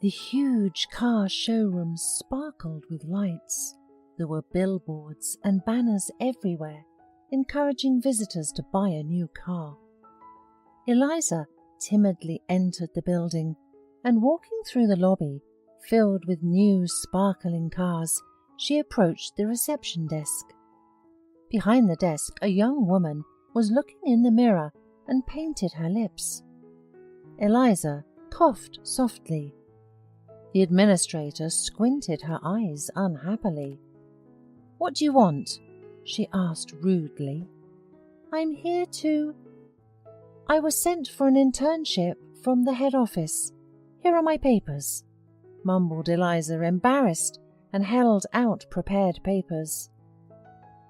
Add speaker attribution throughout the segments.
Speaker 1: The huge car showroom sparkled with lights. There were billboards and banners everywhere, encouraging visitors to buy a new car. Eliza timidly entered the building, and walking through the lobby, filled with new sparkling cars, she approached the reception desk. Behind the desk, a young woman was looking in the mirror and painted her lips. Eliza coughed softly. The administrator squinted her eyes unhappily. "What do you want?" she asked rudely. "I'm here to... I was sent for an internship from the head office. Here are my papers," mumbled Eliza, embarrassed, and held out prepared papers.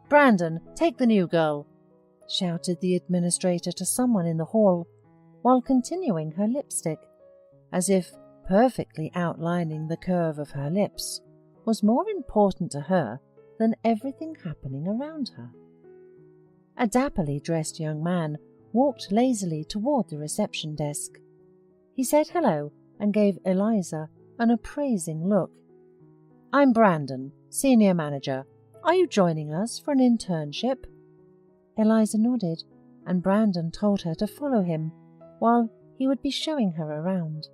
Speaker 1: "Brandon, take the new girl," shouted the administrator to someone in the hall, while continuing her lipstick, as if perfectly outlining the curve of her lips was more important to her than everything happening around her. A dapperly dressed young man walked lazily toward the reception desk. He said hello and gave Eliza an appraising look. "I'm Brandon, senior manager. Are you joining us for an internship?" Eliza nodded, and Brandon told her to follow him, while he would be showing her around.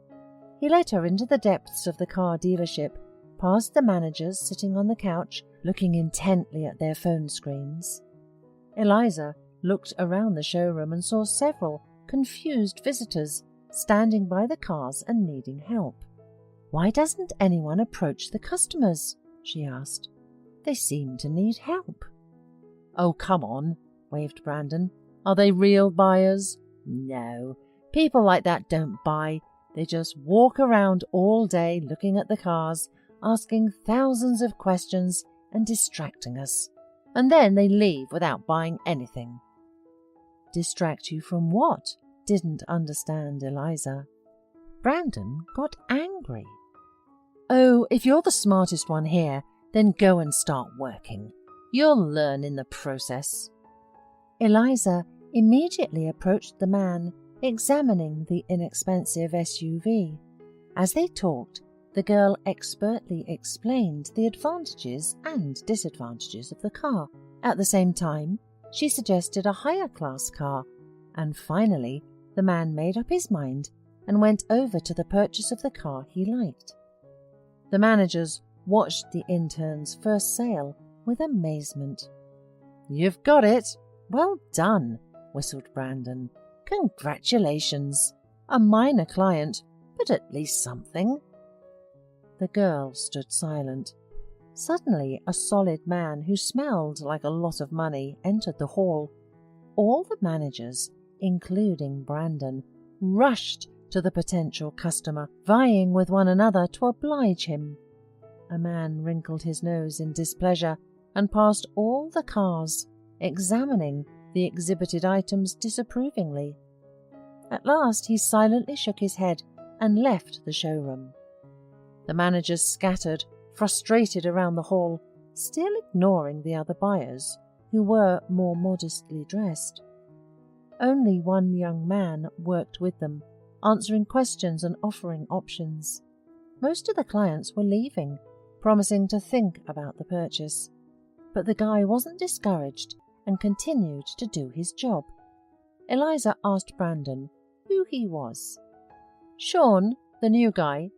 Speaker 1: He led her into the depths of the car dealership, past the managers sitting on the couch, looking intently at their phone screens. Eliza looked around the showroom and saw several confused visitors standing by the cars and needing help. "Why doesn't anyone approach the customers?" she asked. "They seem to need help." "Oh, come on," waved Brandon. "Are they real buyers? No, people like that don't buy. They just walk around all day looking at the cars, asking thousands of questions and distracting us. And then they leave without buying anything." "Distract you from what?" didn't understand Eliza. Brandon got angry. "Oh, if you're the smartest one here, then go and start working. You'll learn in the process." Eliza immediately approached the man examining the inexpensive SUV. As they talked, the girl expertly explained the advantages and disadvantages of the car. At the same time, she suggested a higher class car, and finally the man made up his mind and went over to the purchase of the car he liked. The managers watched the intern's first sale with amazement. "You've got it! Well done," whistled Brandon. "Congratulations! A minor client, but at least something." The girl stood silent. Suddenly, a solid man who smelled like a lot of money entered the hall. All the managers, including Brandon, rushed to the potential customer, vying with one another to oblige him. A man wrinkled his nose in displeasure and passed all the cars, examining the exhibited items disapprovingly. At last he silently shook his head and left the showroom. The managers scattered, frustrated around the hall, still ignoring the other buyers, who were more modestly dressed. Only one young man worked with them, answering questions and offering options. Most of the clients were leaving, promising to think about the purchase. But the guy wasn't discouraged and continued to do his job. Eliza asked Brandon who he was. "Shawn, the new guy.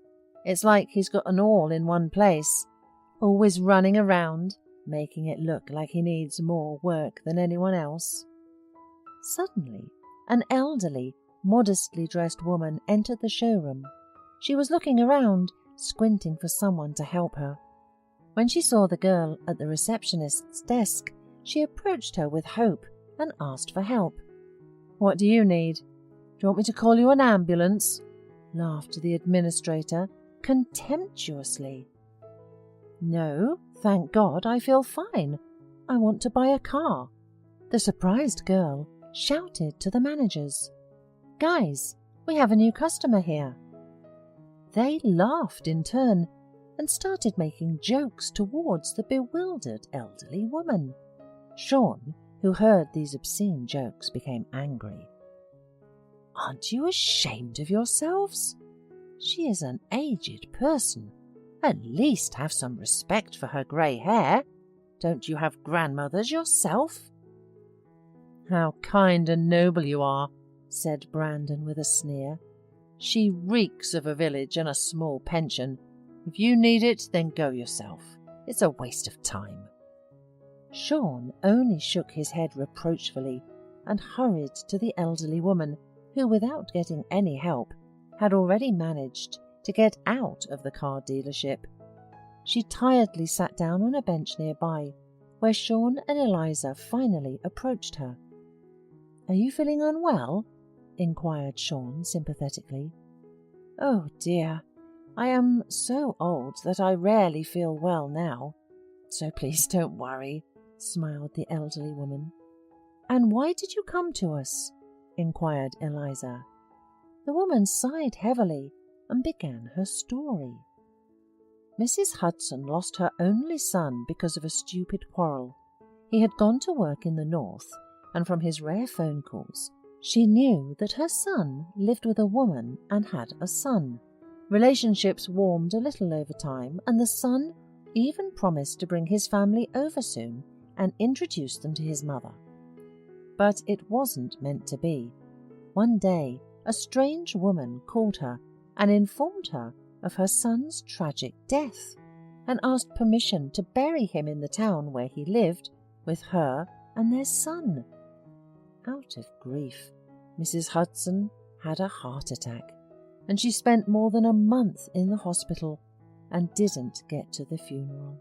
Speaker 1: It's like he's got an all in one place, always running around, making it look like he needs more work than anyone else." Suddenly, an elderly, modestly dressed woman entered the showroom. She was looking around, squinting for someone to help her. When she saw the girl at the receptionist's desk, she approached her with hope and asked for help. "What do you need? Do you want me to call you an ambulance?" laughed the administrator contemptuously. "No, thank God, I feel fine. I want to buy a car." The surprised girl shouted to the managers, "Guys, we have a new customer here." They laughed in turn and started making jokes towards the bewildered elderly woman. Shawn, who heard these obscene jokes, became angry. "Aren't you ashamed of yourselves? She is an aged person. At least have some respect for her grey hair. Don't you have grandmothers yourself?" "How kind and noble you are," said Brandon with a sneer. "She reeks of a village and a small pension. If you need it, then go yourself. It's a waste of time." Shawn only shook his head reproachfully and hurried to the elderly woman who, without getting any help, had already managed to get out of the car dealership. She tiredly sat down on a bench nearby, where Shawn and Eliza finally approached her. "Are you feeling unwell?" inquired Shawn sympathetically. "Oh dear, I am so old that I rarely feel well now, so please don't worry," smiled the elderly woman. "And why did you come to us?" inquired Eliza. The woman sighed heavily and began her story. Mrs. Hudson lost her only son because of a stupid quarrel. He had gone to work in the north, and from his rare phone calls, she knew that her son lived with a woman and had a son. Relationships warmed a little over time, and the son even promised to bring his family over soon and introduce them to his mother. But it wasn't meant to be. One day, a strange woman called her and informed her of her son's tragic death, and asked permission to bury him in the town where he lived with her and their son. Out of grief, Mrs. Hudson had a heart attack, and she spent more than a month in the hospital and didn't get to the funeral.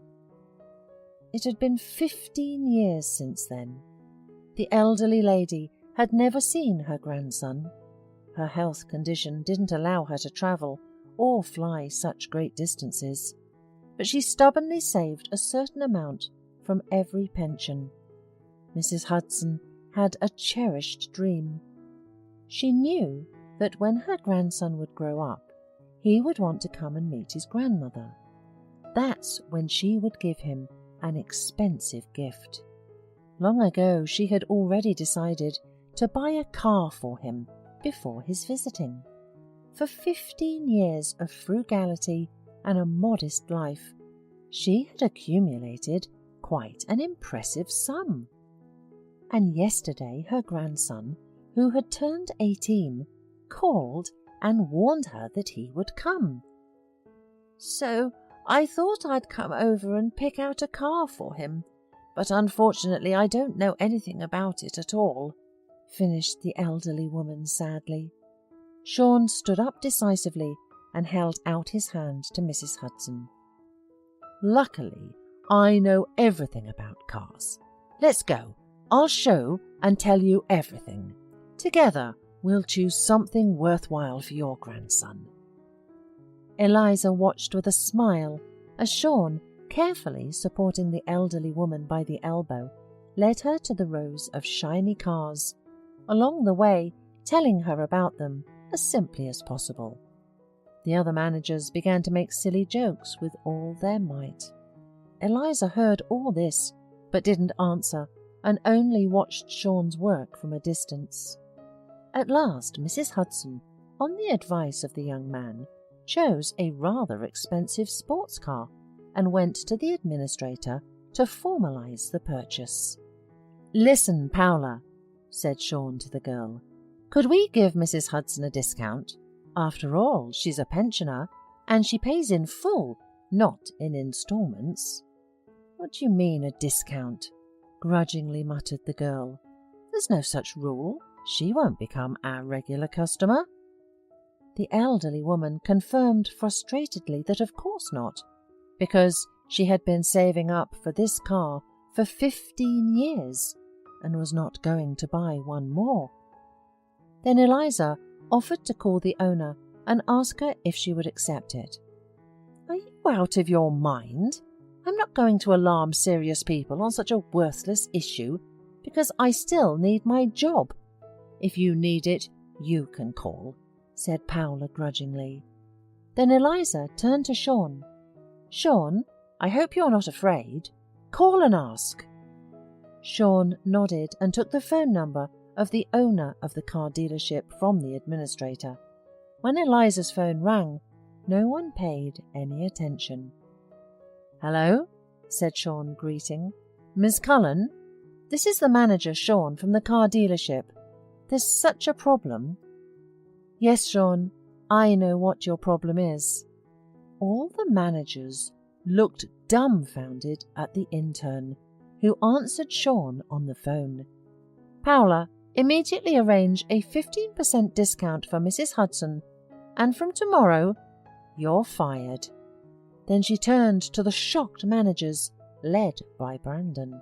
Speaker 1: It had been 15 years since then. The elderly lady had never seen her grandson. Her health condition didn't allow her to travel or fly such great distances, but she stubbornly saved a certain amount from every pension. Mrs. Hudson had a cherished dream. She knew that when her grandson would grow up, he would want to come and meet his grandmother. That's when she would give him an expensive gift. Long ago she had already decided to buy a car for him before his visiting. For 15 years of frugality and a modest life, she had accumulated quite an impressive sum. And yesterday her grandson, who had turned 18, called and warned her that he would come. "So I thought I'd come over and pick out a car for him, but unfortunately I don't know anything about it at all," finished the elderly woman sadly. Shawn stood up decisively and held out his hand to Mrs. Hudson. "Luckily, I know everything about cars. Let's go. I'll show and tell you everything. Together, we'll choose something worthwhile for your grandson." Eliza watched with a smile as Shawn, carefully supporting the elderly woman by the elbow, led her to the rows of shiny cars, along the way telling her about them as simply as possible. The other managers began to make silly jokes with all their might. Eliza heard all this, but didn't answer, and only watched Shawn's work from a distance. At last, Mrs. Hudson, on the advice of the young man, chose a rather expensive sports car and went to the administrator to formalize the purchase. "Listen, Paula," said Shawn to the girl. "Could we give Mrs. Hudson a discount? After all, she's a pensioner, and she pays in full, not in installments." "What do you mean, a discount?" grudgingly muttered the girl. "There's no such rule. She won't become our regular customer." The elderly woman confirmed frustratedly that of course not, because she had been saving up for this car for 15 years and was not going to buy one more. Then Eliza offered to call the owner and ask her if she would accept it. "Are you out of your mind? I'm not going to alarm serious people on such a worthless issue, because I still need my job. If you need it, you can call," said Paula grudgingly. Then Eliza turned to Shawn. "Shawn, I hope you're not afraid. Call and ask." Shawn nodded and took the phone number of the owner of the car dealership from the administrator. When Eliza's phone rang, no one paid any attention. "Hello," said Shawn, greeting. "Miss Cullen? This is the manager, Shawn, from the car dealership. There's such a problem." "Yes, Shawn, I know what your problem is." All the managers looked dumbfounded at the intern, who answered Shawn on the phone. "Paula, immediately arrange a 15% discount for Mrs. Hudson, and from tomorrow, you're fired." Then she turned to the shocked managers, led by Brandon.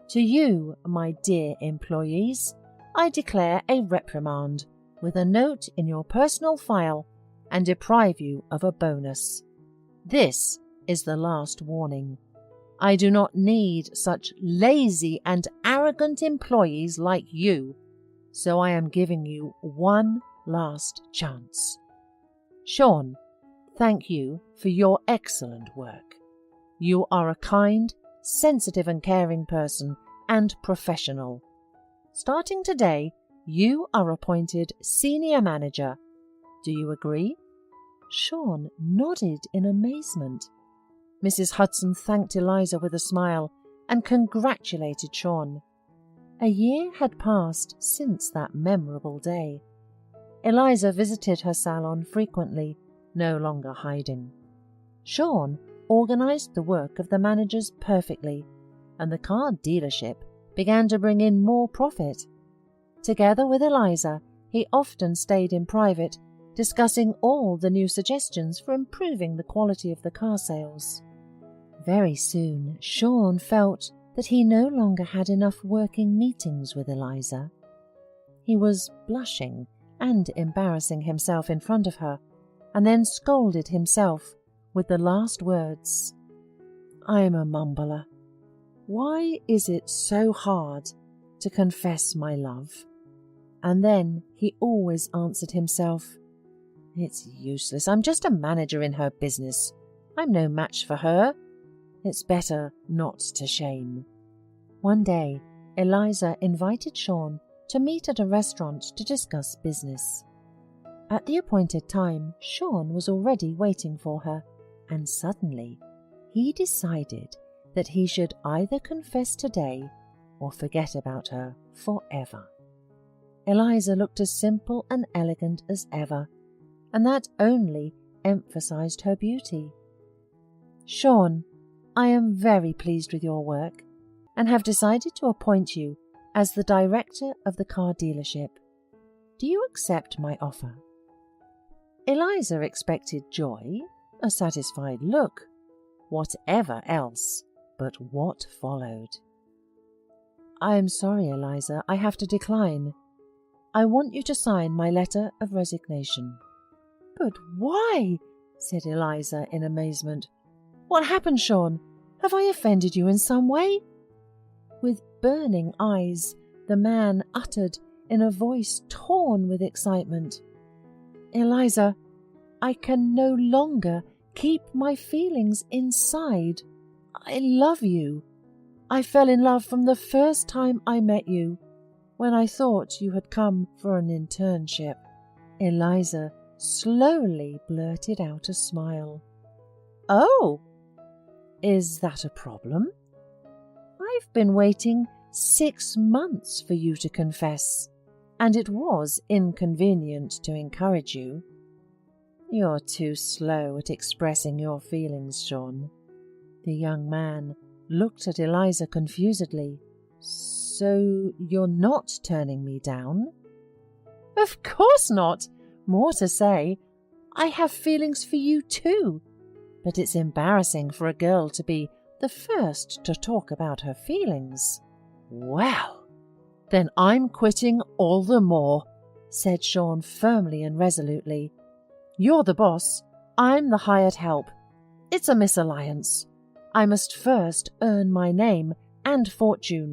Speaker 1: "To you, my dear employees, I declare a reprimand with a note in your personal file and deprive you of a bonus. This is the last warning. I do not need such lazy and arrogant employees like you, so I am giving you one last chance. Shawn, thank you for your excellent work. You are a kind, sensitive and caring person and professional. Starting today, you are appointed senior manager. Do you agree?" Shawn nodded in amazement. Mrs. Hudson thanked Eliza with a smile and congratulated Shawn. A year had passed since that memorable day. Eliza visited her salon frequently, no longer hiding. Shawn organized the work of the managers perfectly, and the car dealership began to bring in more profit. Together with Eliza, he often stayed in private, discussing all the new suggestions for improving the quality of the car sales. Very soon, Shawn felt that he no longer had enough working meetings with Eliza. He was blushing and embarrassing himself in front of her, and then scolded himself with the last words, "I'm a mumbler. Why is it so hard to confess my love?" And then he always answered himself, "It's useless. I'm just a manager in her business. I'm no match for her. It's better not to shame." One day, Eliza invited Shawn to meet at a restaurant to discuss business. At the appointed time, Shawn was already waiting for her, and suddenly he decided that he should either confess today or forget about her forever. Eliza looked as simple and elegant as ever, and that only emphasized her beauty. "Shawn, I am very pleased with your work and have decided to appoint you as the director of the car dealership. Do you accept my offer?" Eliza expected joy, a satisfied look, whatever else, but what followed? "I am sorry, Eliza, I have to decline. I want you to sign my letter of resignation." "But why?" said Eliza in amazement. "What happened, Shawn? Have I offended you in some way?" With burning eyes, the man uttered in a voice torn with excitement, "Eliza, I can no longer keep my feelings inside. I love you. I fell in love from the first time I met you, when I thought you had come for an internship." Eliza slowly blurted out a smile. "Oh, is that a problem? I've been waiting 6 months for you to confess, and it was inconvenient to encourage you. You're too slow at expressing your feelings, Shawn." The young man looked at Eliza confusedly. "So you're not turning me down?" "Of course not. More to say, I have feelings for you too. But it's embarrassing for a girl to be the first to talk about her feelings." "Well, then I'm quitting all the more," said Shawn firmly and resolutely. "You're the boss. I'm the hired help. It's a mesalliance. I must first earn my name and fortune